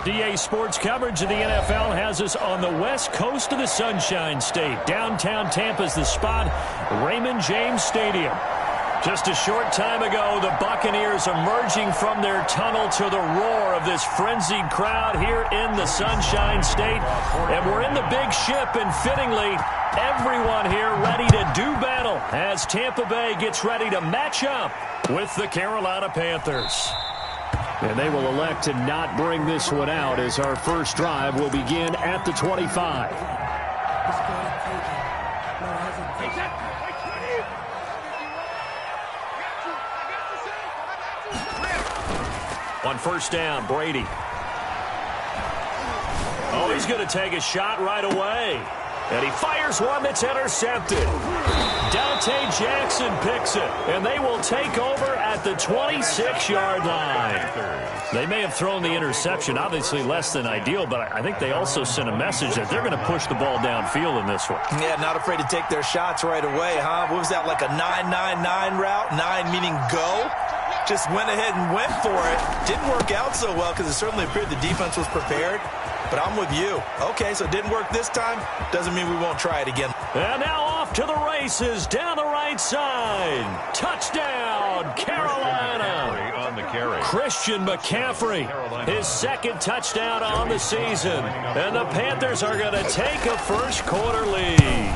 DA Sports coverage of the NFL has us on the west coast of the Sunshine State. Downtown Tampa's the spot, Raymond James Stadium. Just a short time ago, the Buccaneers emerging from their tunnel to the roar of this frenzied crowd here in the Sunshine State. And we're in the big ship, and fittingly, everyone here ready to do battle as Tampa Bay gets ready to match up with the Carolina Panthers. And they will elect to not bring this one out as our first drive will begin at the 25. On first down, Brady. Oh, he's going to take a shot right away. And he fires one that's intercepted. Dante Jackson picks it, and they will take over at the 26-yard line. They may have thrown the interception, obviously less than ideal, but I think they also sent a message that they're going to push the ball downfield in this one. Yeah, not afraid to take their shots right away, huh? What was that, like a 9-9-9 route? 9 meaning go? Just went ahead and went for it. Didn't work out so well because it certainly appeared the defense was prepared. But I'm with you. Okay, so it didn't work this time. Doesn't mean we won't try it again. And now off to the races down the right side. Touchdown, Carolina. On the carry. Christian McCaffrey, his second touchdown on the season. And the Panthers are going to take a first quarter lead.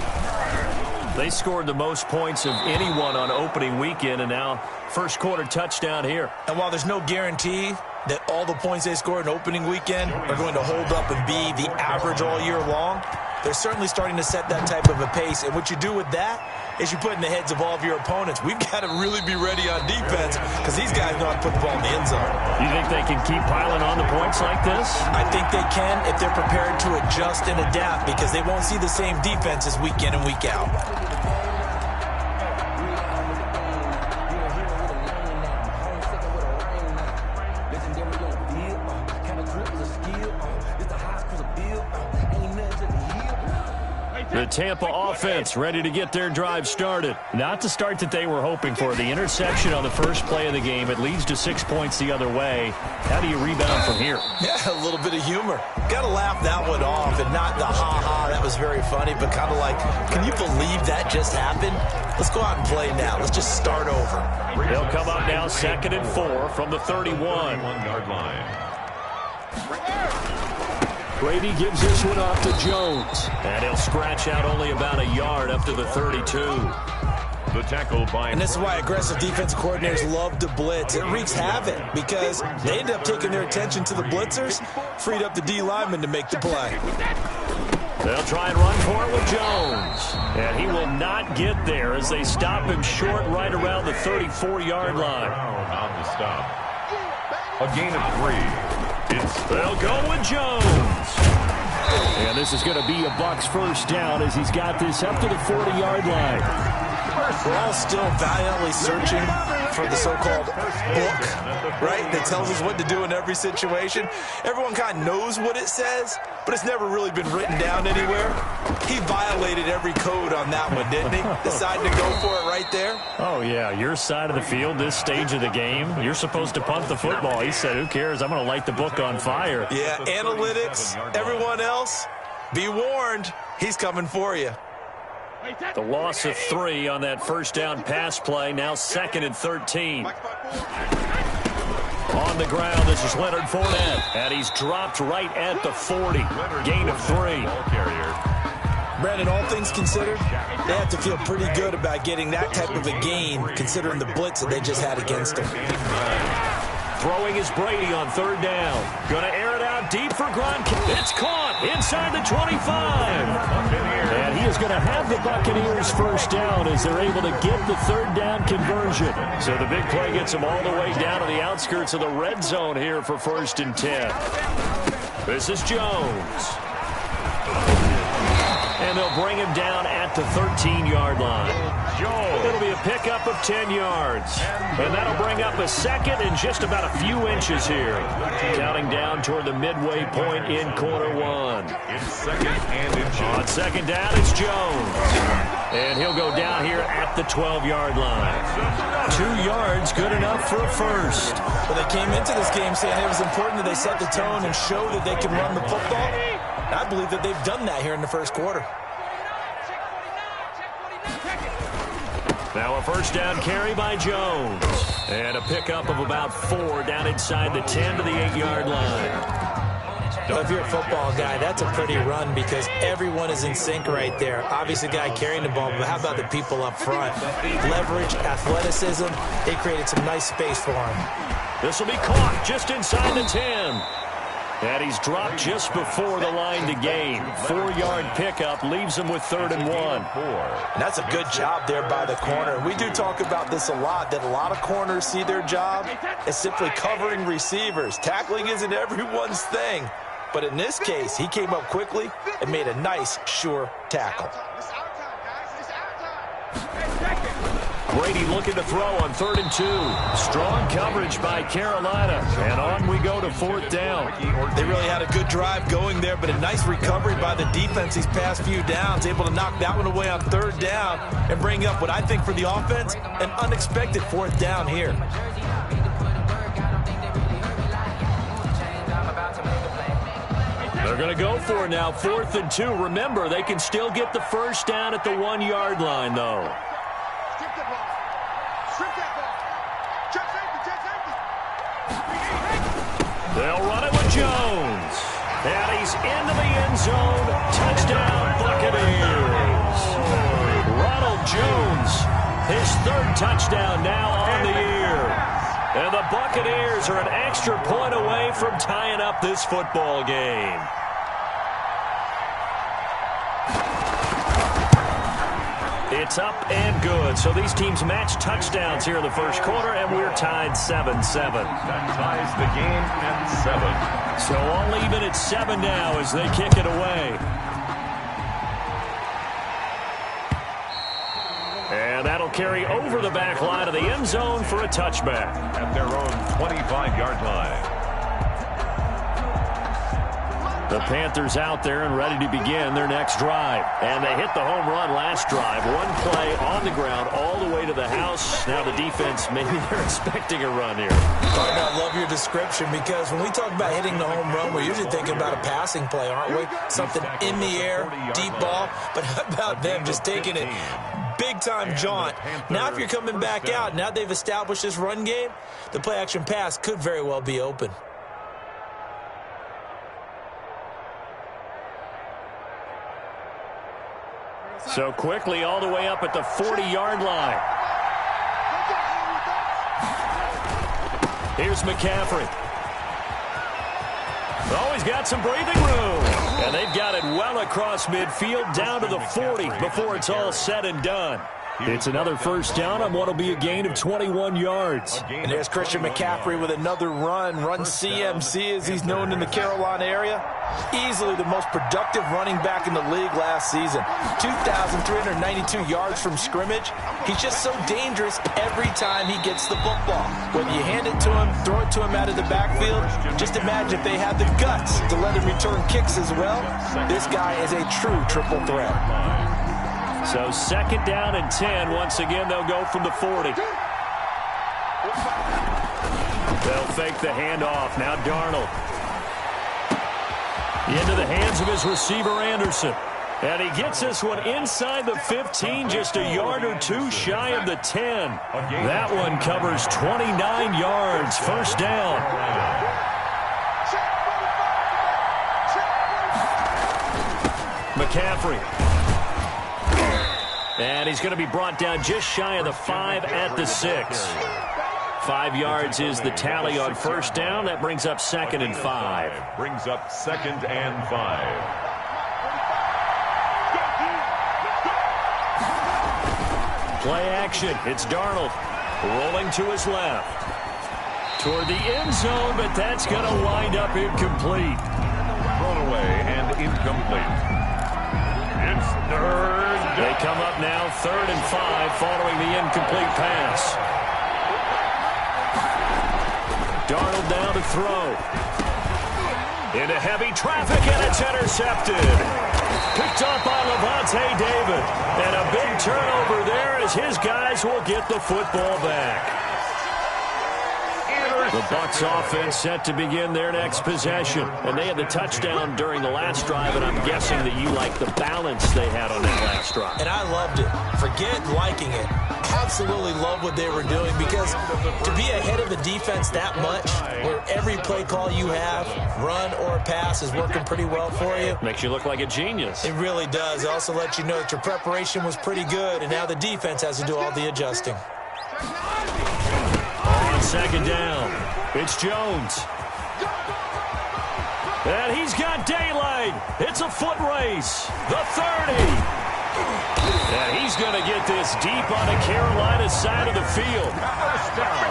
They scored the most points of anyone on opening weekend, and now first quarter touchdown here. And while there's no guarantee that all the points they scored in opening weekend are going to hold up and be the average all year long, they're certainly starting to set that type of a pace. And what you do with that is you put in the heads of all of your opponents. We've got to really be ready on defense because these guys know how to put the ball in the end zone. You think they can keep piling on the points like this? I think they can if they're prepared to adjust and adapt because they won't see the same defenses week in and week out. The Tampa offense ready to get their drive started. Not the start that they were hoping for. The interception on the first play of the game. It leads to 6 points the other way. How do you rebound from here? Yeah, a little bit of humor. Got to laugh that one off and not the ha-ha. That was very funny, but kind of like, can you believe that just happened? Let's go out and play now. Let's just start over. They'll come up now 2nd and 4 from the 31. 1-yard line. Brady gives this one off to Jones. And he'll scratch out only about a yard up to the 32. The tackle by... And this is why aggressive defensive coordinators love to blitz. It wreaks havoc because they end up taking their attention to the blitzers, freed up the D lineman to make the play. They'll try and run for it with Jones. And he will not get there as they stop him short right around the 34-yard line. On the stop. A gain of 3. They'll go with Jones. And this is going to be a Bucs first down as he's got this up to the 40-yard line. We're all still valiantly searching for the so-called book, right, that tells us what to do in every situation. Everyone kind of knows what it says, but it's never really been written down anywhere. He violated every code on that one, didn't he? Decided to go for it right there. Oh, yeah, your side of the field, this stage of the game, you're supposed to punt the football. He said, who cares? I'm going to light the book on fire. Yeah, analytics, everyone else, be warned, he's coming for you. The loss of 3 on that first down pass play, now 2nd and 13. On the ground, this is Leonard Fournette, and he's dropped right at the 40. Gain of 3. Brandon, all things considered, they have to feel pretty good about getting that type of a gain, considering the blitz that they just had against them. Throwing is Brady on 3rd down. Going to air it out deep for Gronk. It's caught inside the 25. And he is going to have the Buccaneers first down as they're able to get the 3rd down conversion. So the big play gets them all the way down to the outskirts of the red zone here for 1st and 10. This is Jones. And they'll bring him down at at the 13-yard line. It'll be a pickup of 10 yards. And that'll bring up a second and just about a few inches here. Counting down toward the midway point in quarter one. It's second and inches. On second down, it's Jones. And he'll go down here at the 12-yard line. 2 yards, good enough for a first. Well, they came into this game saying it was important that they set the tone and show that they can run the football. And I believe that they've done that here in the first quarter. Now a first down carry by Jones. And a pickup of about 4 down inside the 10 to the 8-yard line. Well, if you're a football guy, that's a pretty run because everyone is in sync right there. Obviously, the guy carrying the ball, but how about the people up front? Leverage, athleticism, they created some nice space for him. This will be caught just inside the 10. And he's dropped just before the line to gain. 4-yard pickup leaves him with 3rd and 1. And that's a good job there by the corner. We do talk about this a lot, that a lot of corners see their job as simply covering receivers. Tackling isn't everyone's thing. But in this case, he came up quickly and made a nice, sure tackle. Brady looking to throw on 3rd and 2. Strong coverage by Carolina. And on we go to 4th down. They really had a good drive going there, but a nice recovery by the defense these past few downs. Able to knock that one away on 3rd down and bring up what I think for the offense, an unexpected 4th down here. They're going to go for it now, 4th and 2. Remember, they can still get the first down at the 1-yard line, though. They'll run it with Jones. And he's into the end zone. Touchdown, Buccaneers. Ronald Jones, his 3rd touchdown now on the year. And the Buccaneers are an extra point away from tying up this football game. It's up and good. So these teams match touchdowns here in the first quarter, and we're tied 7-7. That ties the game at 7. So all even at 7 now as they kick it away. And that'll carry over the back line of the end zone for a touchback. At their own 25-yard line. The Panthers out there and ready to begin their next drive. And they hit the home run last drive. One play on the ground all the way to the house. Now the defense, maybe they're expecting a run here. I love your description because when we talk about hitting the home run, we're usually thinking about a passing play, aren't we? Something in the air, deep ball. But how about them just taking it big-time jaunt? Now if you're coming back out, now they've established this run game, the play-action pass could very well be open. So quickly all the way up at the 40-yard line. Here's McCaffrey. Oh, he's got some breathing room. And they've got it well across midfield down to the 40 before it's all said and done. It's another first down on what will be a gain of 21 yards. And there's Christian McCaffrey with another run CMC as he's known in the Carolina area. Easily the most productive running back in the league last season. 2,392 yards from scrimmage. He's just so dangerous every time he gets the football. Whether you hand it to him, throw it to him out of the backfield, just imagine if they had the guts to let him return kicks as well. This guy is a true triple threat. So 2nd down and 10. Once again, they'll go from the 40. They'll fake the handoff. Now Darnold. Into the hands of his receiver, Anderson. And he gets this one inside the 15, just a yard or two shy of the 10. That one covers 29 yards. First down. McCaffrey. And he's going to be brought down just shy of the 5 at the 6. 5 yards is the tally on first down. That brings up 2nd and 5. Brings up 2nd and 5. Play action. It's Darnold rolling to his left. Toward the end zone, but that's going to wind up incomplete. Thrown away and incomplete. It's third. They come up now 3rd and 5 following the incomplete pass. Darnold now to throw. Into heavy traffic, and it's intercepted. Picked up by Levante David. And a big turnover there as his guys will get the football back. The Bucs offense set to begin their next possession. And they had the touchdown during the last drive, and I'm guessing that you like the balance they had on that last drive. And I loved it. Forget liking it. Absolutely love what they were doing, because to be ahead of the defense that much, where every play call you have, run or pass, is working pretty well for you. Makes you look like a genius. It really does. It also lets you know that your preparation was pretty good, and now the defense has to do all the adjusting. On 2nd down, it's Jones. And he's got daylight. It's a foot race. The 30. And he's going to get this deep on the Carolina side of the field.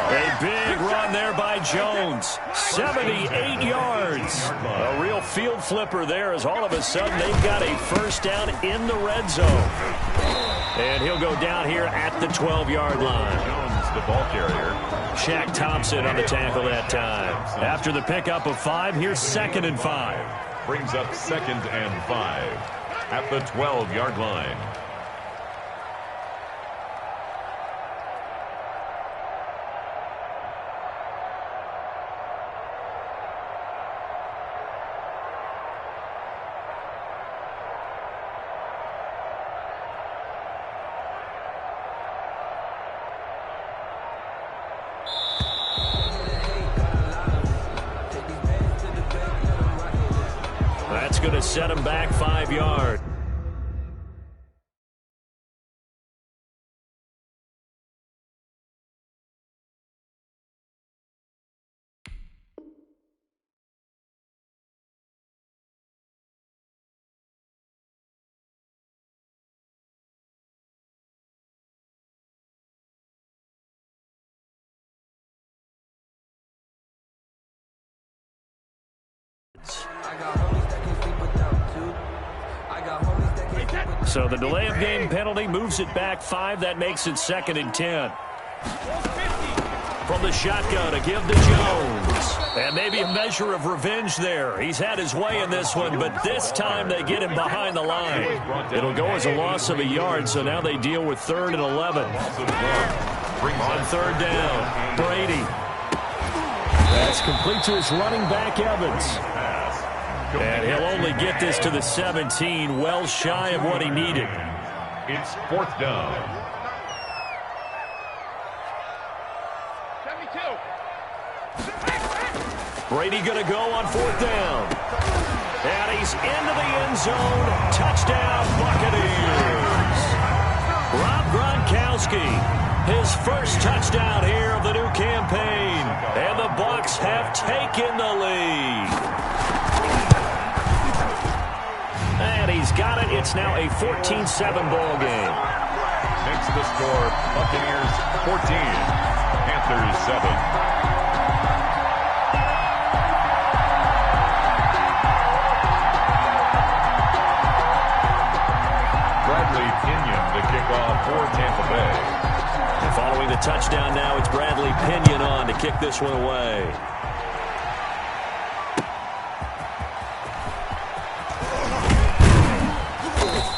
A big run there by Jones. 78 yards. A real field flipper there, as all of a sudden they've got a first down in the red zone. And he'll go down here at the 12-yard line. Jones, the ball carrier. Shaq Thompson on the tackle that time. After the pickup of 5, here's 2nd and 5. Brings up 2nd and 5 at the 12-yard line. That's going to set him back 5 yards. So the delay of game penalty moves it back 5. That makes it 2nd and 10. From the shotgun to give to Jones. And maybe a measure of revenge there. He's had his way in this one, but this time they get him behind the line. It'll go as a loss of a yard, so now they deal with 3rd and 11. On 3rd down, Brady. That's complete to his running back, Evans. And he'll only get this to the 17, well shy of what he needed. It's 4th down. 72. Brady going to go on 4th down. And he's into the end zone. Touchdown, Buccaneers. Rob Gronkowski, his first touchdown here of the new campaign. And the Bucs have taken the lead. And he's got it. It's now a 14-7 ball game. Makes the score Buccaneers 14, Panthers 7. Bradley Pinion the kickoff for Tampa Bay. And following the touchdown now, it's Bradley Pinion on to kick this one away.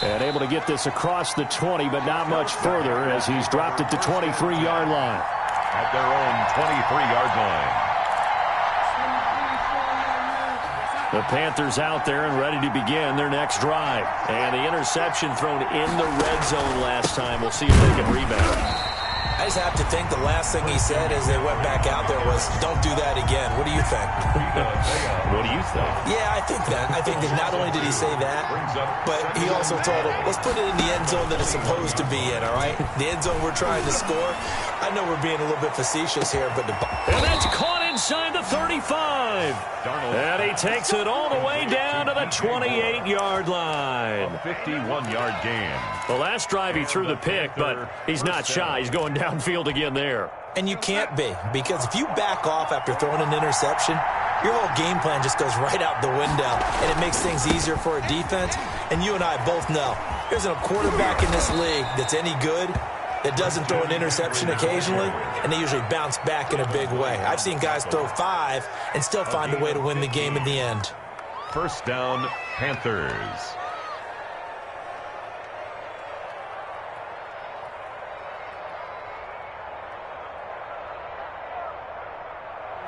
And able to get this across the 20, but not much further as he's dropped at the 23-yard line. At their own 23-yard line. The Panthers out there and ready to begin their next drive. And the interception thrown in the red zone last time. We'll see if they can rebound. I just have to think the last thing he said as they went back out there was, don't do that again. What do you think? What do you think? Yeah, I think that. I think that not only did he say that, but he also told him, let's put it in the end zone that it's supposed to be in, all right? The end zone we're trying to score. I know we're being a little bit facetious here, but and that's caught inside the 35. And he takes it all the way down to the 28-yard line. A 51-yard gain. The last drive he threw the pick, but he's not shy. He's going downfield again there. And you can't be, because if you back off after throwing an interception, your whole game plan just goes right out the window, and it makes things easier for a defense. And you and I both know there's a quarterback in this league that's any good that doesn't throw an interception occasionally, and they usually bounce back in a big way. I've seen guys throw 5 and still find a way to win the game in the end. First down, Panthers.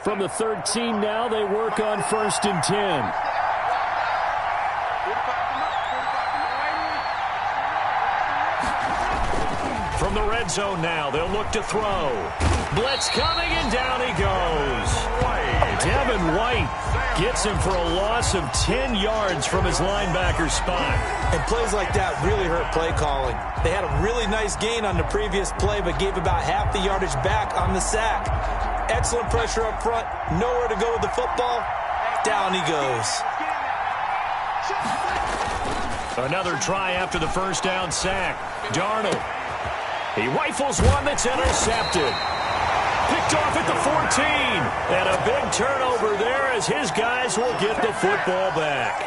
From the 13 now, they work on 1st and 10. From the red zone now, they'll look to throw. Blitz coming, and down he goes. Devin White gets him for a loss of 10 yards from his linebacker spot. And plays like that really hurt play calling. They had a really nice gain on the previous play, but gave about half the yardage back on the sack. Excellent pressure up front, nowhere to go with the football. Down he goes. Another try after the first down sack. Darnold. He rifles one that's intercepted. Picked off at the 14. And a big turnover there as his guys will get the football back.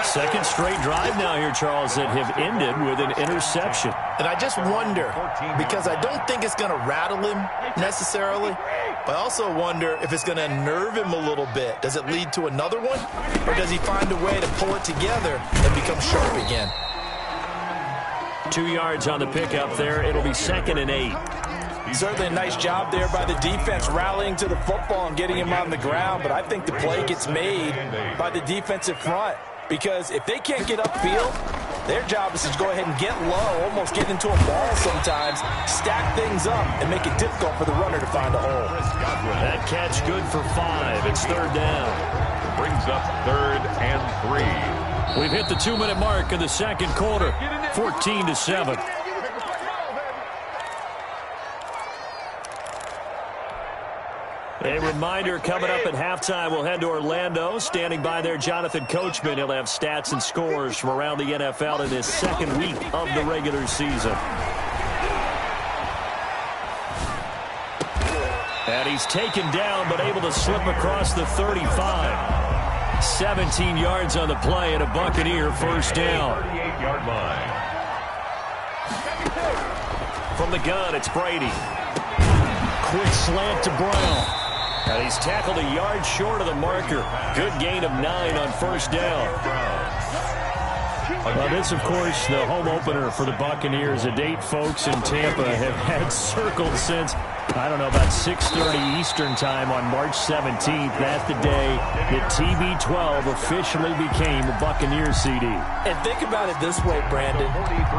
Second straight drive now here, Charles, that have ended with an interception. And I just wonder, because I don't think it's going to rattle him necessarily, but I also wonder if it's going to unnerve him a little bit. Does it lead to another one? Or does he find a way to pull it together and become sharp again? 2 yards on the pickup there. It'll be 2nd and 8. Certainly a nice job there by the defense rallying to the football and getting him on the ground, but I think the play gets made by the defensive front, because if they can't get upfield, their job is to go ahead and get low, almost get into a ball sometimes, stack things up, and make it difficult for the runner to find a hole. That catch good for 5. It's 3rd down. Brings up 3rd and 3. We've hit the 2-minute mark in the second quarter, 14-7. A reminder, coming up at halftime, we'll head to Orlando. Standing by there, Jonathan Coachman. He'll have stats and scores from around the NFL in this second week of the regular season. And he's taken down, but able to slip across the 35. 17 yards on the play, and a Buccaneer first down. 38-yard line. From the gun, it's Brady. Quick slant to Brown. And he's tackled a yard short of the marker. Good gain of 9 on first down. Well, this, of course, the home opener for the Buccaneers. A date folks in Tampa have had circled since, I don't know, about 6:30 Eastern time on March 17th. That's the day that TB12 officially became a Buccaneer CD. And think about it this way, Brandon.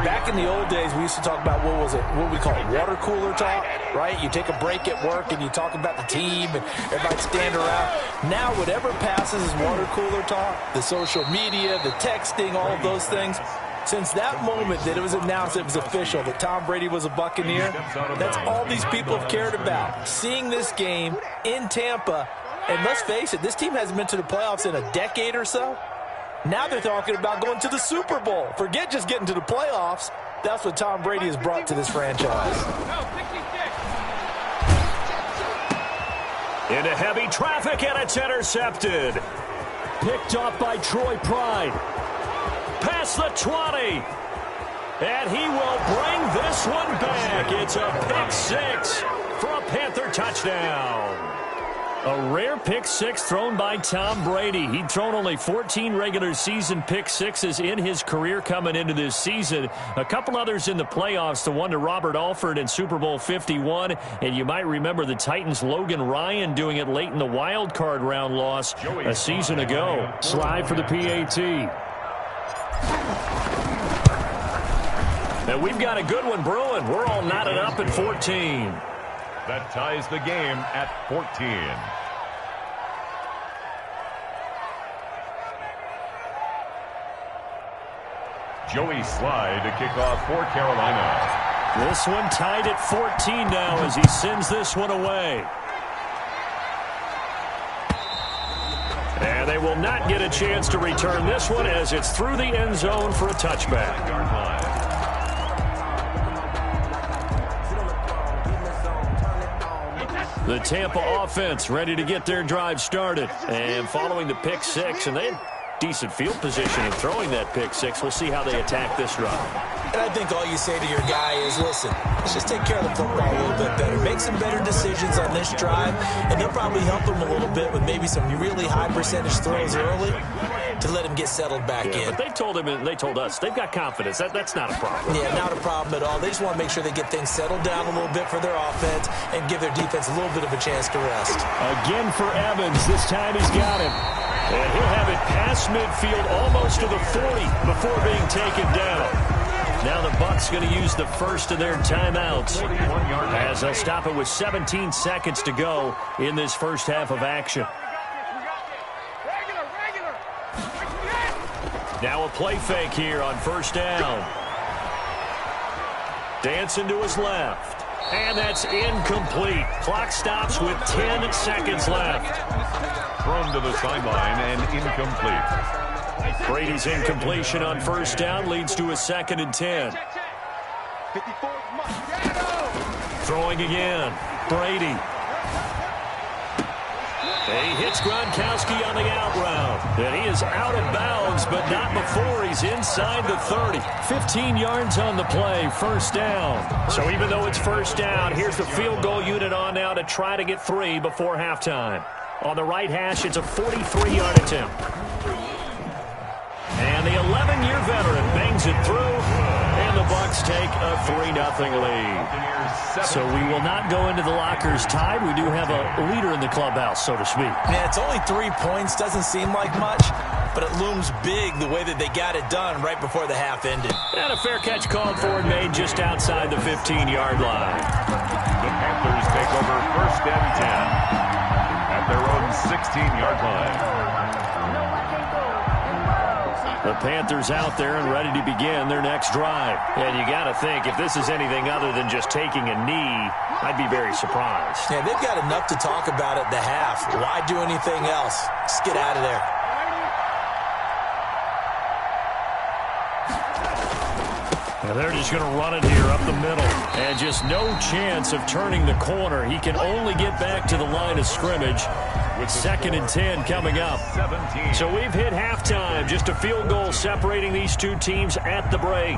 Back in the old days, we used to talk about, what we call water cooler talk, right? You take a break at work and you talk about the team and everybody stand around. Now, whatever passes is water cooler talk, the social media, the texting, all of those things. Since that moment that it was announced, it was official, that Tom Brady was a Buccaneer, that's all these people have cared about. Seeing this game in Tampa, and let's face it, this team hasn't been to the playoffs in a decade or so. Now they're talking about going to the Super Bowl. Forget just getting to the playoffs. That's what Tom Brady has brought to this franchise. Into heavy traffic, and it's intercepted. Picked off by Troy Pride. Past the 20. And he will bring this one back. It's a pick 6 for a Panther touchdown. A rare pick 6 thrown by Tom Brady. He'd thrown only 14 regular season pick 6s in his career coming into this season. A couple others in the playoffs, the one to Robert Alford in Super Bowl 51. And you might remember the Titans' Logan Ryan doing it late in the wild card round loss a season ago. Slide for the PAT. And we've got a good one brewing. We're all knotted up at 14. That ties the game at 14. Joey Slye to kick off for Carolina. This one tied at 14 now as he sends this one away. And they will not get a chance to return this one as it's through the end zone for a touchback. The Tampa offense ready to get their drive started. And following the pick six, and they had decent field position in throwing that pick six. We'll see how they attack this drive. And I think all you say to your guy is, listen, let's just take care of the football a little bit better. Make some better decisions on this drive, and they'll probably help him a little bit with maybe some really high percentage throws early to let him get settled back in. But they told him and they told us they've got confidence. That's not a problem. Yeah, not a problem at all. They just want to make sure they get things settled down a little bit for their offense and give their defense a little bit of a chance to rest. Again for Evans. This time he's got him. And he'll have it past midfield almost to the 40 before being taken down. Now the Bucs going to use the first of their timeouts as they'll stop it with 17 seconds to go in this first half of action. Now a play fake here on first down. Dancing to his left. And that's incomplete. Clock stops with 10 seconds left. Thrown to the sideline and incomplete. Brady's incompletion on first down leads to a 2nd and 10. Throwing again. Brady. He hits Gronkowski on the out route. And he is out of bounds, but not before he's inside the 30. 15 yards on the play, first down. So even though it's first down, here's the field goal unit on now to try to get 3 before halftime. On the right hash, it's a 43-yard attempt. And the 11-year veteran bangs it through, and the Bucs take a 3-0 lead. So we will not go into the lockers tied. We do have a leader in the clubhouse, so to speak. Yeah, it's only 3 points. Doesn't seem like much, but it looms big the way that they got it done right before the half ended. And a fair catch called for and made just outside the 15-yard line. The Panthers take over first and 10 at their own 16-yard line. The Panthers out there and ready to begin their next drive. And you got to think, if this is anything other than just taking a knee, I'd be very surprised. Yeah, they've got enough to talk about at the half. Why do anything else? Just get out of there. Now they're just going to run it here up the middle. And just no chance of turning the corner. He can only get back to the line of scrimmage with 2nd and 10 coming up. So we've hit halftime. Just a field goal separating these two teams at the break.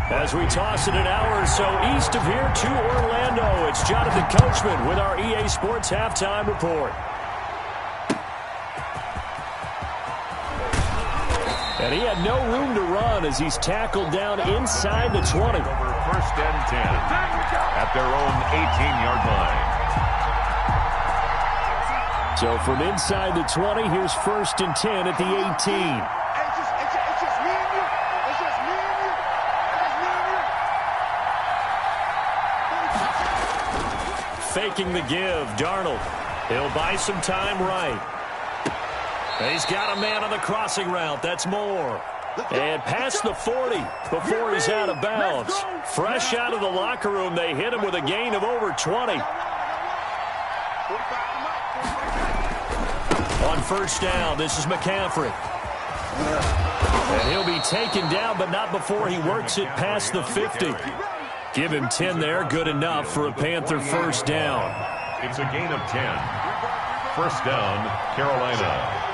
As we toss it an hour or so east of here to Orlando, it's Jonathan Coachman with our EA Sports Halftime Report. And he had no room to run as he's tackled down inside the 20. Over first and 10 at their own 18-yard line. So from inside the 20, here's 1st and 10 at the 18. Faking the give, Darnold. He'll buy some time right. He's got a man on the crossing route. That's Moore. And past the 40 before he's out of bounds. Fresh out of the locker room, they hit him with a gain of over 20. On first down, this is McCaffrey. And he'll be taken down, but not before he works it past the 50. Give him 10 there, good enough for a Panther first down. It's a gain of 10. First down, Carolina.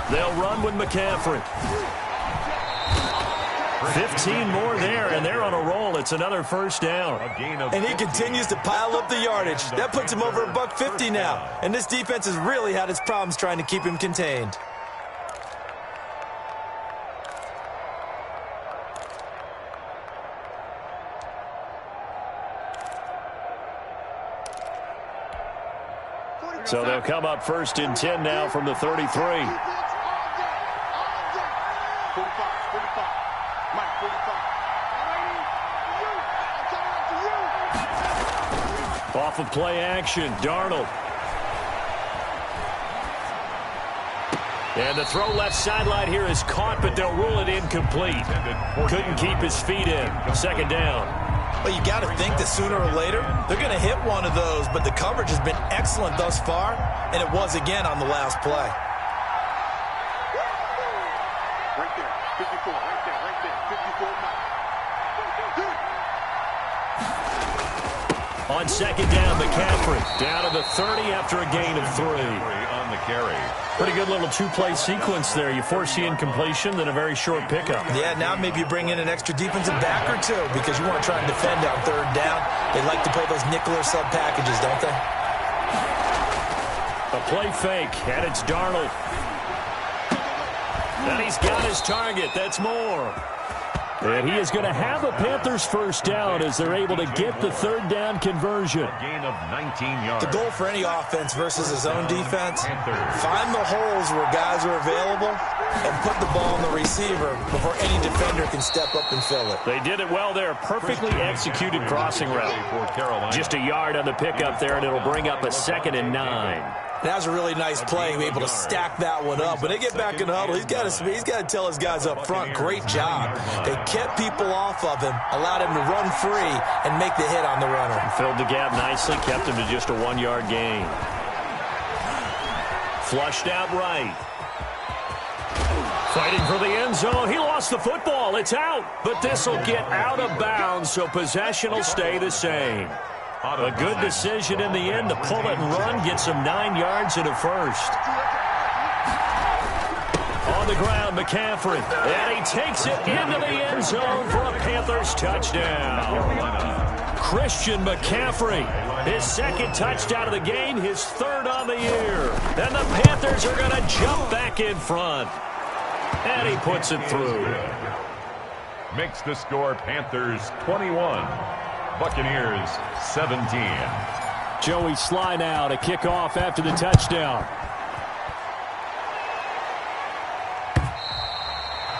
They'll run with McCaffrey. 15 more there, and they're on a roll. It's another first down. And he continues to pile up the yardage. That puts him over $150 now. And this defense has really had its problems trying to keep him contained. So they'll come up 1st and 10 now from the 33. Off of play action, Darnold. And the throw left sideline here is caught, but they'll rule it incomplete. Couldn't keep his feet in. 2nd down. Well, you got to think that sooner or later they're going to hit one of those, but the coverage has been excellent thus far, and it was again on the last play. Right there. On second down, McCaffrey down to the 30 after a gain of 3. On the carry. Pretty good little two-play sequence there. You force the incompletion, then a very short pickup. Yeah, now maybe you bring in an extra defensive back or two because you want to try and defend on third down. They like to play those nickel or sub packages, don't they? A play fake, and it's Darnold. And he's got his target. That's Moore. And he is going to have a Panthers first down as they're able to get the third down conversion. A gain of 19 yards. The goal for any offense versus his own defense, find the holes where guys are available and put the ball on the receiver before any defender can step up and fill it. They did it well there. Perfectly executed crossing route. Just a yard on the pickup there, and it'll bring up a 2nd and 9. That was a really nice play, able to stack that one up. When they get back in the huddle, he's got to tell his guys up front, great job. They kept people off of him, allowed him to run free, and make the hit on the runner. Filled the gap nicely, kept him to just a 1-yard gain. Flushed out right. Fighting for the end zone. He lost the football. It's out. But this will get out of bounds, so possession will stay the same. A good decision in the end to pull it and run, get some 9 yards and a first. On the ground, McCaffrey, and he takes it into the end zone for a Panthers touchdown. Christian McCaffrey, his 2nd touchdown of the game, his 3rd on the year. And the Panthers are going to jump back in front. And he puts it through. Makes the score Panthers 21. Buccaneers 17. Joey Sly now to kick off after the touchdown.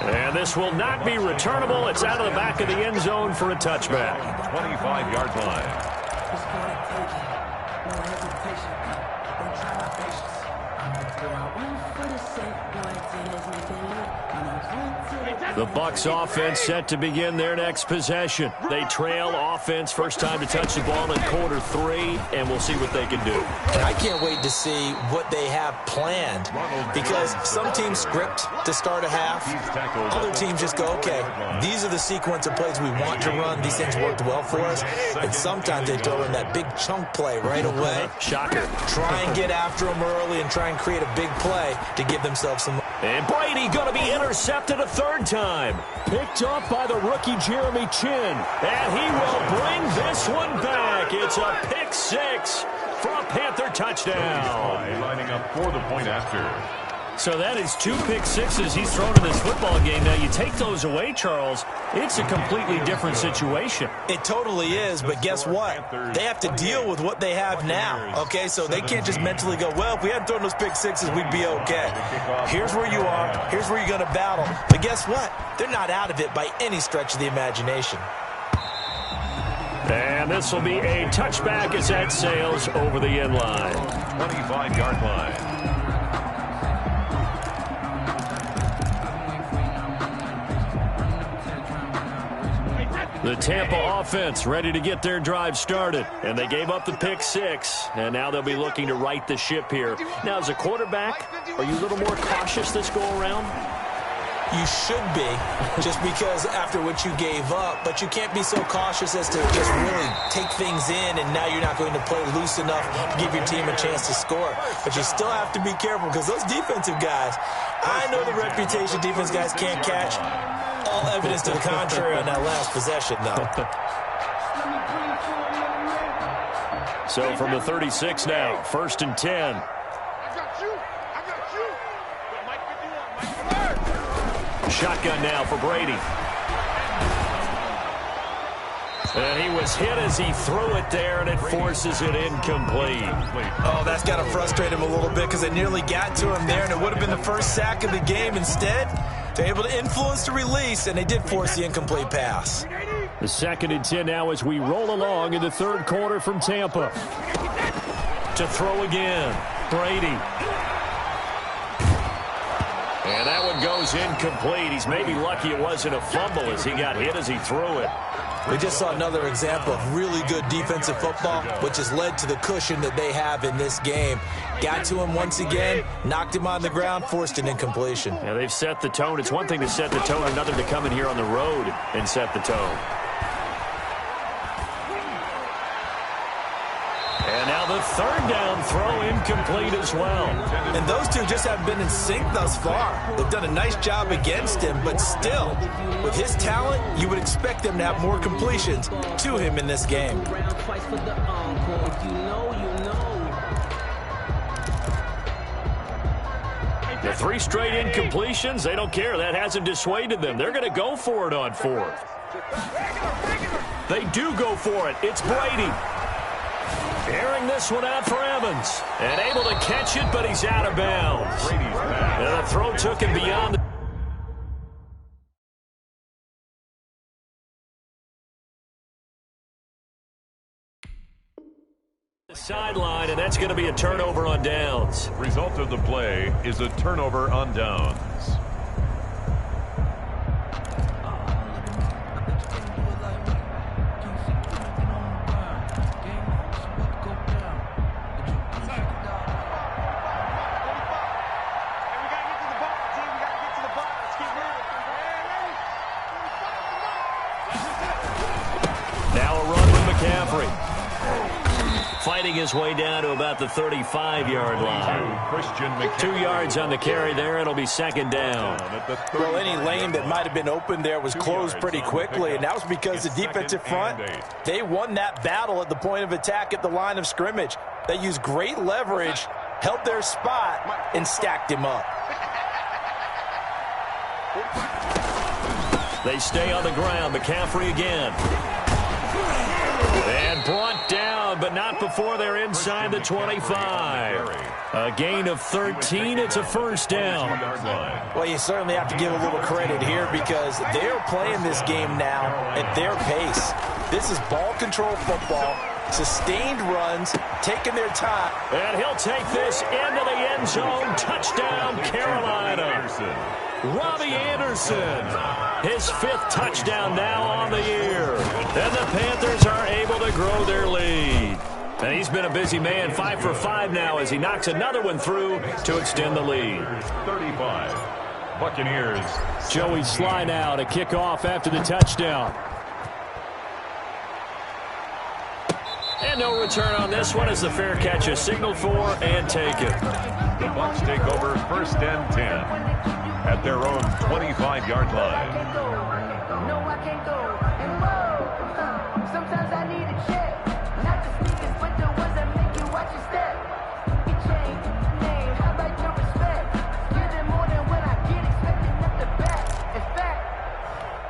And this will not be returnable. It's out of the back of the end zone for a touchback. 25-yard line. The Bucs offense set to begin their next possession. They trail offense, first time to touch the ball in quarter 3, and we'll see what they can do. And I can't wait to see what they have planned because some teams script to start a half. Other teams just go, okay, these are the sequence of plays we want to run. These things worked well for us. And sometimes they throw in that big chunk play right away. Shocker. Try and get after them early and try and create a big play to give themselves some. And Brady going to be intercepted a 3rd time. Picked up by the rookie Jeremy Chin. And he will bring this one back. It's a pick 6 for a Panther touchdown. Lining up for the point after. So that is 2 pick 6s he's thrown in this football game. Now, you take those away, Charles, it's a completely different situation. It totally is, but guess what? They have to deal with what they have now, okay? So they can't just mentally go, well, if we hadn't thrown those pick 6s, we'd be okay. Here's where you are. Here's where you're going to battle. But guess what? They're not out of it by any stretch of the imagination. And this will be a touchback as that sails over the end line. 25-yard line. The Tampa offense ready to get their drive started. And they gave up the pick 6. And now they'll be looking to right the ship here. Now, as a quarterback, are you a little more cautious this go-around? You should be, just because after what you gave up. But you can't be so cautious as to just really take things in, and now you're not going to play loose enough to give your team a chance to score. But you still have to be careful because those defensive guys, I know the reputation defense guys can't catch. All evidence to the contrary on that last possession, though. So from the 36 now, 1st and 10. Shotgun now for Brady. And he was hit as he threw it there, and it forces it incomplete. Oh, that's got to frustrate him a little bit because they nearly got to him there, and it would have been the first sack of the game. Instead, they're able to influence the release, and they did force the incomplete pass. The 2nd and 10 now as we roll along in the 3rd quarter from Tampa. To throw again, Brady. And that one goes incomplete. He's maybe lucky it wasn't a fumble as he got hit as he threw it. We just saw another example of really good defensive football, which has led to the cushion that they have in this game. Got to him once again, knocked him on the ground, forced an incompletion. Yeah, they've set the tone. It's one thing to set the tone, another to come in here on the road and set the tone. Now the third down throw incomplete as well. And those two just haven't been in sync thus far. They've done a nice job against him, but still, with his talent, you would expect them to have more completions to him in this game. The 3 straight incompletions, they don't care. That hasn't dissuaded them. They're going to go for it on 4th. They do go for it. It's Brady. Airing this one out for Evans. And able to catch it, but he's out of bounds. And the throw took him beyond the sideline, and that's going to be a turnover on downs. Result of the play is a turnover on downs. Fighting his way down to about the 35-yard line. 2 yards on the carry there. It'll be second down. Well, any lane that might have been open there was closed pretty quickly, and that was because the defensive front, they won that battle at the point of attack at the line of scrimmage. They used great leverage, held their spot, and stacked him up. They stay on the ground. McCaffrey again. And brought down, but not before they're inside the 25. A gain of 13. It's a first down. Well, you certainly have to give a little credit here because they're playing this game now at their pace. This is ball control football, sustained runs, taking their time. And he'll take this into the end zone. Touchdown, Carolina. Robbie Anderson, his 5th touchdown now on the year. And the Panthers are able to grow their lead. And he's been a busy man, 5 for 5 now as he knocks another one through to extend the lead. 35, Buccaneers. Joey Sly now to kick off after the touchdown. And no return on this one as the fair catch is signaled for and taken. The Bucs take over 1st and 10. At their own 25-yard line. No, I can't go. And whoa, sometimes I need a check. Not the sneakers, but the ones that make you watch your step. You change your name, how about your respect? Give them more than when I get expected at the back. In fact,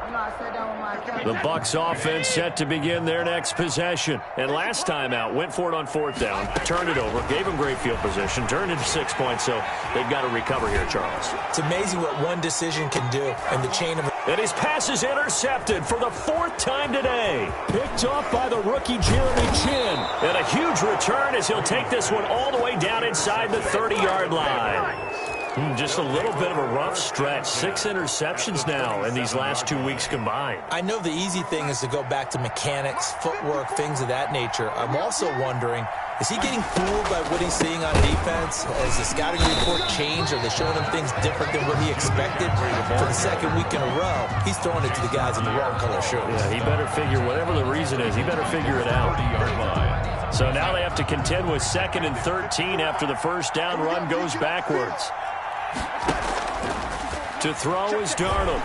I know I sat down with my account. The Bucs offense set to begin their next possession. And last time out, went for it on 4th down, turned it over, gave them great field position, turned into 6 points, so they've got to recover here, Charles. It's amazing what one decision can do in the chain of... And his pass is intercepted for the 4th time today. Picked off by the rookie Jeremy Chin. And a huge return as he'll take this one all the way down inside the 30-yard line. Just a little bit of a rough stretch. 6 interceptions now in these last 2 weeks combined. I know the easy thing is to go back to mechanics, footwork, things of that nature. I'm also wondering, is he getting fooled by what he's seeing on defense? Has the scouting report changed? Are they showing him things different than what he expected? For the 2nd week in a row, he's throwing it to the guys in the wrong color shirts. Yeah, he better figure, whatever the reason is, he better figure it out. So now they have to contend with 2nd and 13 after the first down run goes backwards. To throw is Darnold.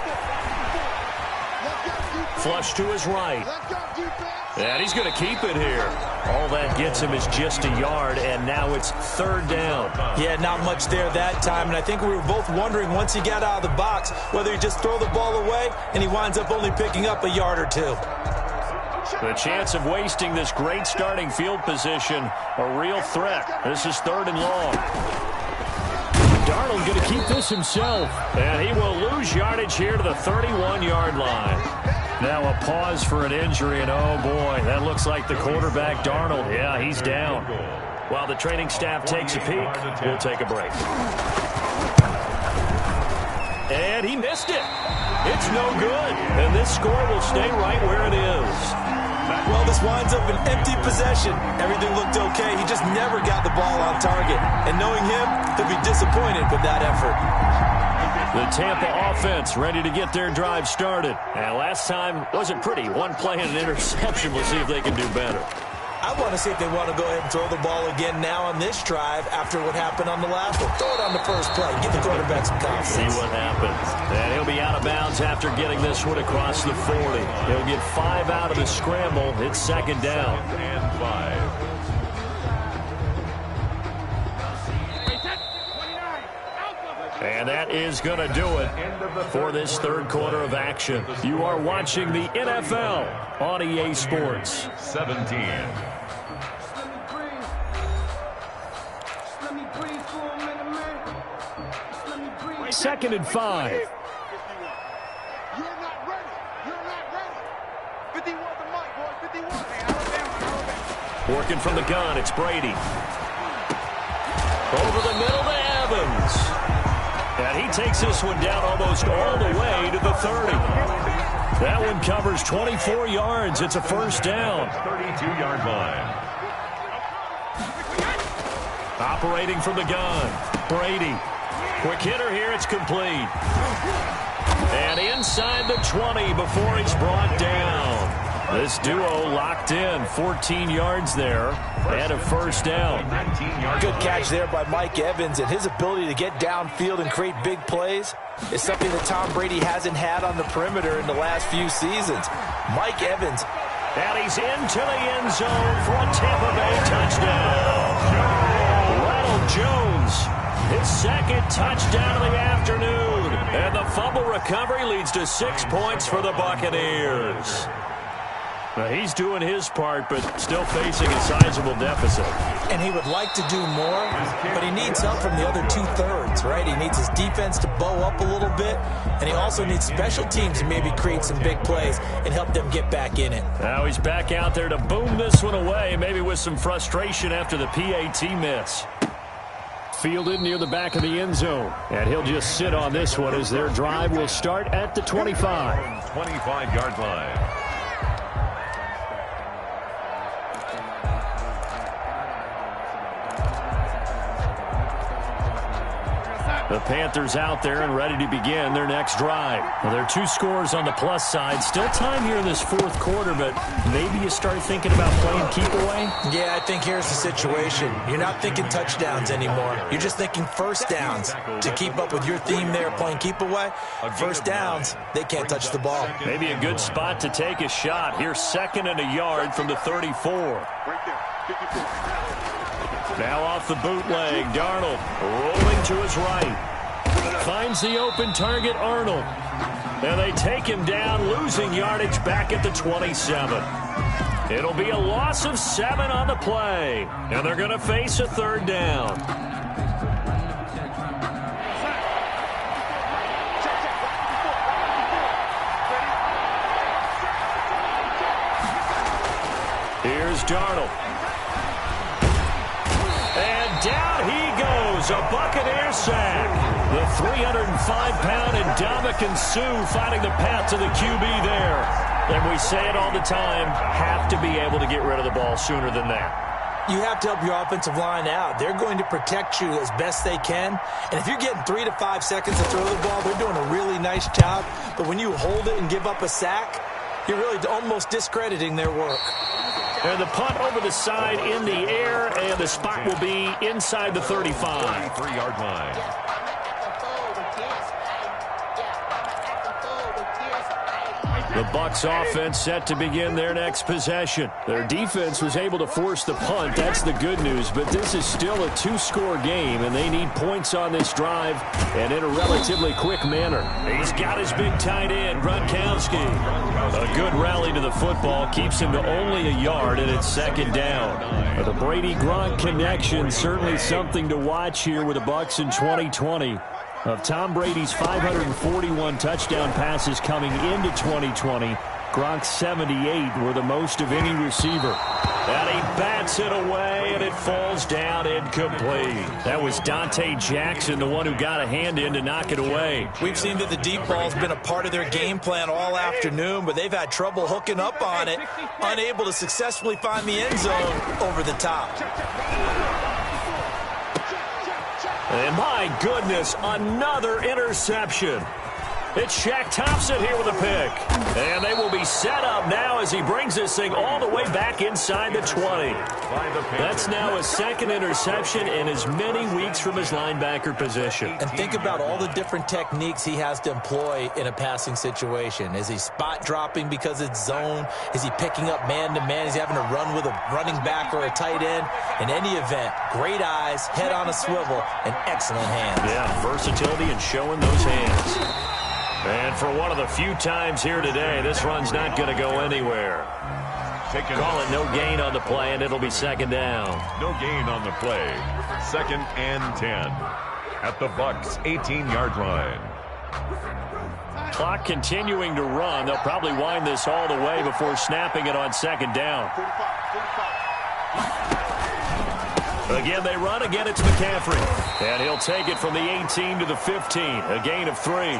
Flush to his right. And he's going to keep it here. All that gets him is just a yard, and now it's 3rd down. Yeah, not much there that time, and I think we were both wondering once he got out of the box whether he just throw the ball away, and he winds up only picking up a yard or 2. The chance of wasting this great starting field position, a real threat. This is 3rd and long. Darnold going to keep this himself, and he will lose yardage here to the 31-yard line. Now a pause for an injury, and oh boy, that looks like the quarterback, Darnold. Yeah, he's down. While the training staff takes a peek, we'll take a break. And he missed it. It's no good, and this score will stay right where it is. Well, this winds up an empty possession. Everything looked okay. He just never got the ball on target. And knowing him, he'll be disappointed with that effort. The Tampa offense ready to get their drive started. And last time wasn't pretty. One play and an interception. We'll see if they can do better. I want to see if they want to go ahead and throw the ball again now on this drive after what happened on the last one. Throw it on the first play. Give the quarterback some confidence. See what happens. And he'll be out of bounds after getting this one across the 40. He'll get 5 out of the scramble. It's second down. And 5. And that is going to do it for this third quarter of action. You are watching the NFL on EA Sports. 17. Second and 5. You're not ready. You're not ready. 51 the mic, boy. 51. Hey, Alabama. Working from the gun, it's Brady. Over the middle to Evans. And he takes this one down almost all the way to the 30. That one covers 24 yards. It's a first down. 32-yard line. Operating from the gun, Brady. Quick hitter here, it's complete. And inside the 20 before it's brought down. This duo locked in, 14 yards there, and a first down. Good catch there by Mike Evans, and his ability to get downfield and create big plays is something that Tom Brady hasn't had on the perimeter in the last few seasons. Mike Evans. And he's into the end zone for a Tampa Bay touchdown. Ronald Jones, his second touchdown of the afternoon. And the fumble recovery leads to 6 points for the Buccaneers. Now, he's doing his part, but still facing a sizable deficit. And he would like to do more, but he needs help from the other two-thirds, right? He needs his defense to bow up a little bit, and he also needs special teams to maybe create some big plays and help them get back in it. Now he's back out there to boom this one away, maybe with some frustration after the PAT miss. Fielded near the back of the end zone, and he'll just sit on this one as their drive will start at the 25. 25-yard line. The Panthers out there and ready to begin their next drive. Well, there are 2 scores on the plus side. Still time here in this fourth quarter, but maybe you start thinking about playing keep away? Yeah, I think here's the situation. You're not thinking touchdowns anymore. You're just thinking first downs. To keep up with your theme there, playing keep away, first downs, they can't touch the ball. Maybe a good spot to take a shot. Here's 2nd and a yard from the 34. Now off the bootleg, Darnold rolling to his right. Finds the open target, Arnold. And they take him down, losing yardage back at the 27. It'll be a loss of 7 on the play. And they're going to face a third down. Here's Darnold. And down he goes, a Buccaneer sack. The 305-pound Ndamukong Suh finding the path to the QB there. And we say it all the time, have to be able to get rid of the ball sooner than that. You have to help your offensive line out. They're going to protect you as best they can. And if you're getting 3 to 5 seconds to throw the ball, they're doing a really nice job. But when you hold it and give up a sack, you're really almost discrediting their work. And the punt over the side in the air, and the spot will be inside the 35. 33-yard line. The Bucs offense set to begin their next possession. Their defense was able to force the punt. That's the good news, but this is still a 2-score game, and they need points on this drive and in a relatively quick manner. He's got his big tight end, Gronkowski. A good rally to the football keeps him to only a yard, and it's 2nd down. The Brady-Gronk connection, certainly something to watch here with the Bucs in 2020. Of Tom Brady's 541 touchdown passes coming into 2020, Gronk's 78 were the most of any receiver. And he bats it away, and it falls down incomplete. That was Dante Jackson, the one who got a hand in to knock it away. We've seen that the deep ball's been a part of their game plan all afternoon, but they've had trouble hooking up on it, unable to successfully find the end zone over the top. And my goodness, another interception. It's Shaq Thompson here with a pick. And they will be set up now as he brings this thing all the way back inside the 20. That's now his second interception in as many weeks from his linebacker position. And think about all the different techniques he has to employ in a passing situation. Is he spot dropping because it's zone? Is he picking up man-to-man? Is he having to run with a running back or a tight end? In any event, great eyes, head on a swivel, and excellent hands. Yeah, versatility and showing those hands. And for one of the few times here today, this run's not going to go anywhere. Call it no gain on the play, and it'll be second down. No gain on the play. 2nd and 10 at the Bucs' 18-yard line. Clock continuing to run. They'll probably wind this all the way before snapping it on second down. Again, they run. Again, it's McCaffrey. And he'll take it from the 18 to the 15. A gain of 3.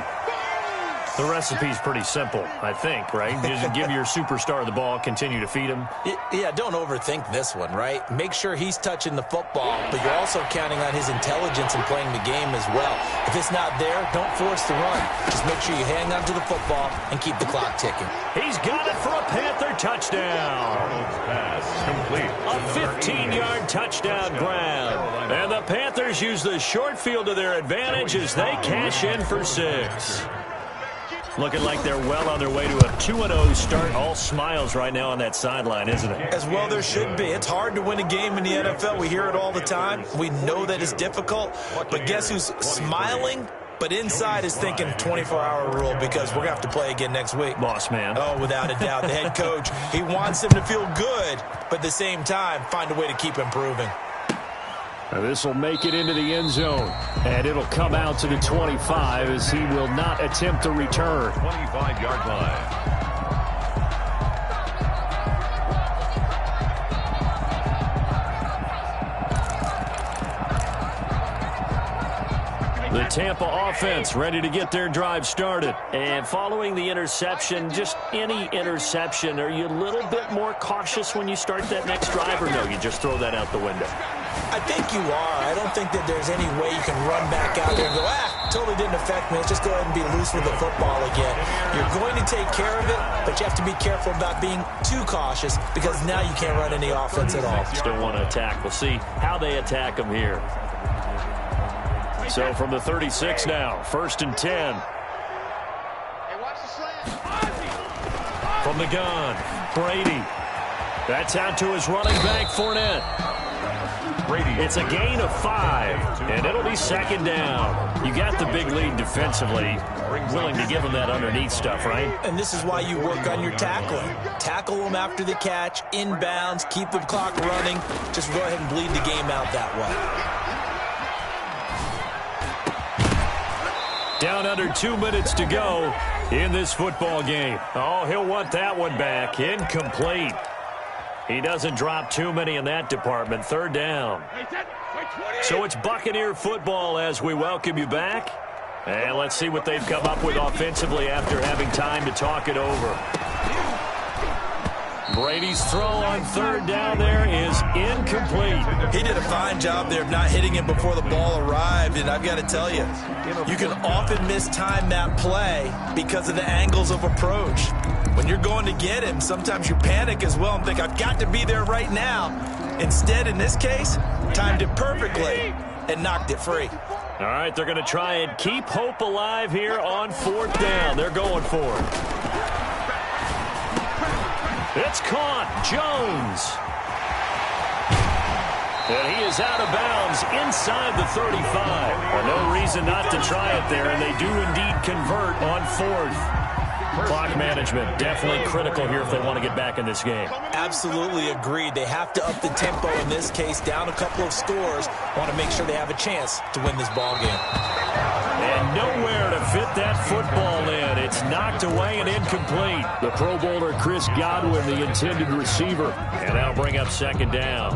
The recipe's pretty simple, I think, right? Just give your superstar the ball, continue to feed him. Yeah, don't overthink this one, right? Make sure he's touching the football, but you're also counting on his intelligence in playing the game as well. If it's not there, don't force the run. Just make sure you hang on to the football and keep the clock ticking. He's got it for a Panther touchdown. Pass complete. A 15-yard touchdown grab. And the Panthers use the short field to their advantage as they cash in for 6. Looking like they're well on their way to a 2-0 start. All smiles right now on that sideline, isn't it? As well there should be. It's hard to win a game in the NFL. We hear it all the time. We know that it's difficult. But guess who's smiling? But inside is thinking 24-hour rule because we're going to have to play again next week. Boss man. Oh, without a doubt. The head coach, he wants them to feel good, but at the same time, find a way to keep improving. This will make it into the end zone, and it'll come out to the 25 as he will not attempt to return. 25-yard line. The Tampa offense ready to get their drive started. And following the interception, just any interception, are you a little bit more cautious when you start that next drive, or no, you just throw that out the window? I think you are. I don't think that there's any way you can run back out there and go, totally didn't affect me. Let's just go ahead and be loose with the football again. You're going to take care of it, but you have to be careful about being too cautious because now you can't run any offense at all. Still want to attack. We'll see how they attack them here. So from the 36 now, 1st and 10. Hey, watch the slant. From the gun, Brady. That's out to his running back, Fournette. It's a gain of 5, and it'll be second down. You got the big lead defensively. Willing to give him that underneath stuff, right? And this is why you work on your tackling. Tackle them after the catch, inbounds, keep the clock running. Just go ahead and bleed the game out that way. Down under 2 minutes to go in this football game. Oh, he'll want that one back. Incomplete. He doesn't drop too many in that department. 3rd down. So it's Buccaneer football as we welcome you back. And let's see what they've come up with offensively after having time to talk it over. Brady's throw on 3rd down there is incomplete. He did a fine job there of not hitting him before the ball arrived, and I've got to tell you, you can often mistime that play because of the angles of approach. When you're going to get him, sometimes you panic as well and think, I've got to be there right now. Instead, in this case, timed it perfectly and knocked it free. All right, they're going to try and keep hope alive here on 4th down. They're going for it. It's caught. Jones. And he is out of bounds inside the 35. Well, no reason not to try it there, and they do indeed convert on 4th. Clock management definitely critical here if they want to get back in this game. Absolutely agreed. They have to up the tempo in this case, down a couple of scores. Want to make sure they have a chance to win this ball game. And nowhere to fit that football in. It's knocked away and incomplete. The Pro Bowler Chris Godwin, the intended receiver. And that'll bring up second down.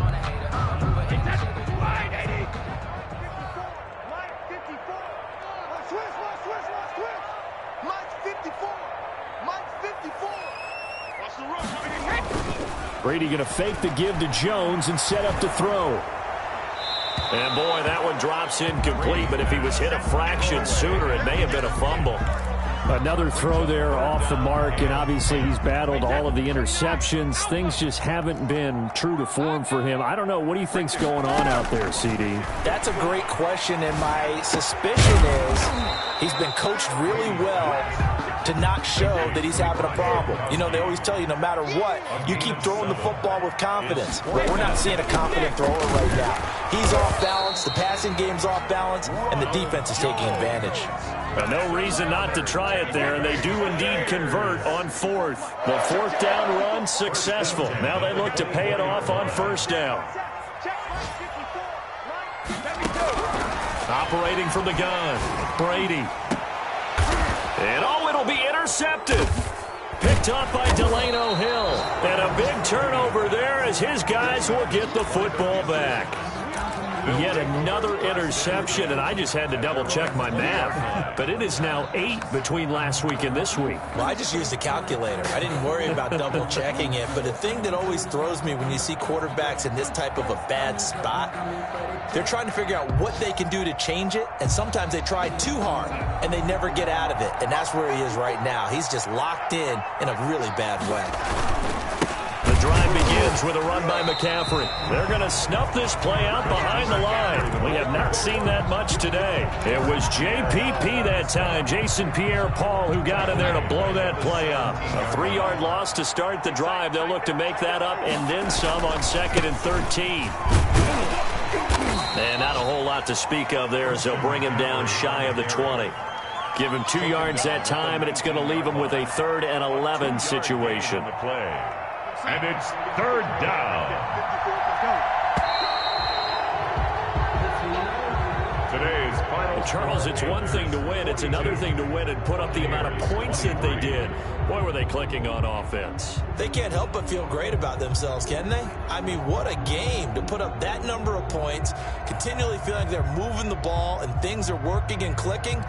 Brady going to fake the give to Jones and set up to throw. And, boy, that one drops incomplete, but if he was hit a fraction sooner, it may have been a fumble. Another throw there off the mark, and obviously he's battled all of the interceptions. Things just haven't been true to form for him. I don't know. What do you think's going on out there, CD? That's a great question, and my suspicion is he's been coached really well to not show that he's having a problem. You know, they always tell you no matter what, you keep throwing the football with confidence. But we're not seeing a confident thrower right now. He's off balance, the passing game's off balance, and the defense is taking advantage. No reason not to try it there, and they do indeed convert on fourth. The fourth down run successful. Now they look to pay it off on first down. Operating from the gun, Brady. And it'll be intercepted. Picked up by Delano Hill. And a big turnover there as his guys will get the football back. Yet another interception, and I just had to double-check my math. But it is now 8 between last week and this week. Well, I just used a calculator. I didn't worry about double-checking it. But the thing that always throws me when you see quarterbacks in this type of a bad spot, they're trying to figure out what they can do to change it, and sometimes they try too hard, and they never get out of it. And that's where he is right now. He's just locked in a really bad way. The drive begins with a run by McCaffrey. They're going to snuff this play out behind the line. We have not seen that much today. It was JPP that time, Jason Pierre-Paul, who got in there to blow that play up. A 3-yard loss to start the drive. They'll look to make that up and then some on 2nd and 13. And not a whole lot to speak of there as they'll bring him down shy of the 20. Give him 2 yards that time, and it's going to leave him with a 3rd and 11 situation. And it's 3rd down. Today's final. Charles, it's one thing to win. It's another thing to win and put up the amount of points that they did. Boy, were they clicking on offense. They can't help but feel great about themselves, can they? I mean, what a game to put up that number of points, continually feeling like they're moving the ball and things are working and clicking.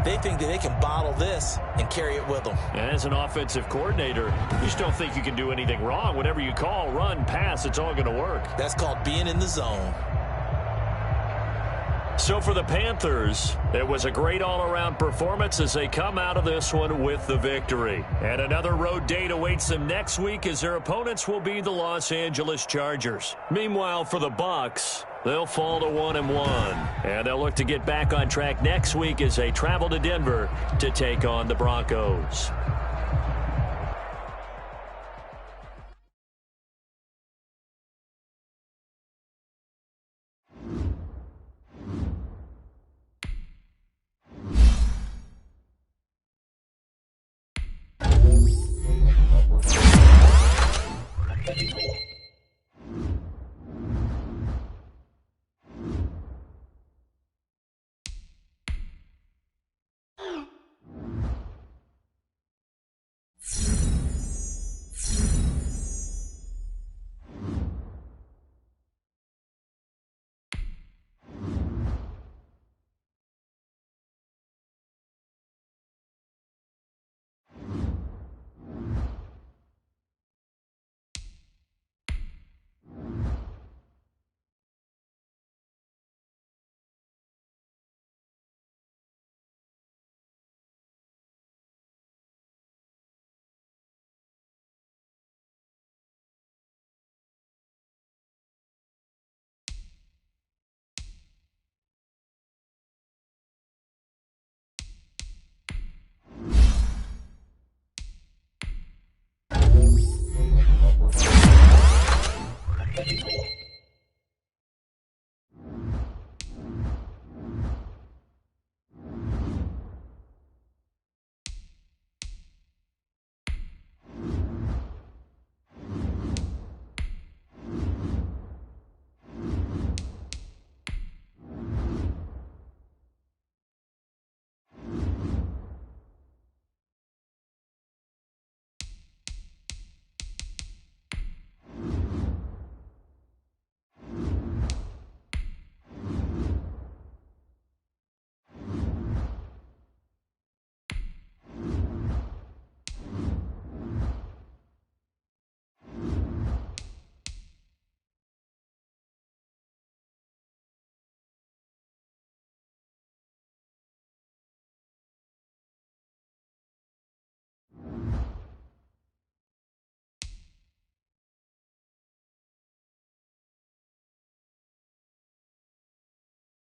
They think that they can bottle this and carry it with them. And as an offensive coordinator, you just don't think you can do anything wrong. Whatever you call, run, pass, it's all going to work. That's called being in the zone. So for the Panthers, it was a great all-around performance as they come out of this one with the victory. And another road date awaits them next week as their opponents will be the Los Angeles Chargers. Meanwhile, for the Bucs, they'll fall to 1-1. And they'll look to get back on track next week as they travel to Denver to take on the Broncos.